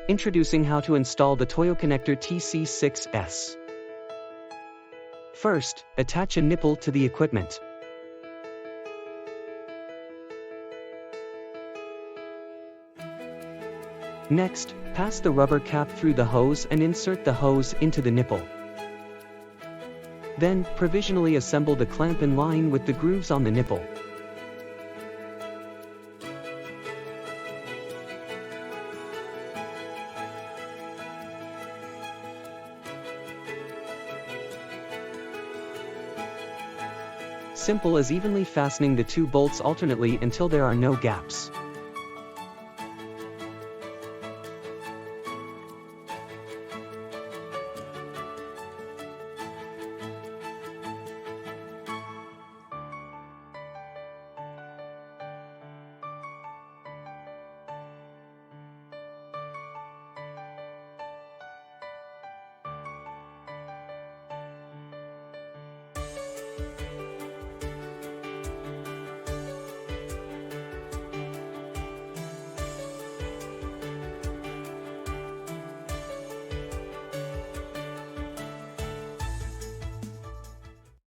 Introducing how to install the TOYOCONNECTOR TC6-S. First, attach a nipple to the equipment. Next, pass the rubber cap through the hose and insert the hose into the nipple. Then, provisionally assemble the clamp in line with the grooves on the nipple. Simple as evenly fastening the two bolts alternately until there are no gaps.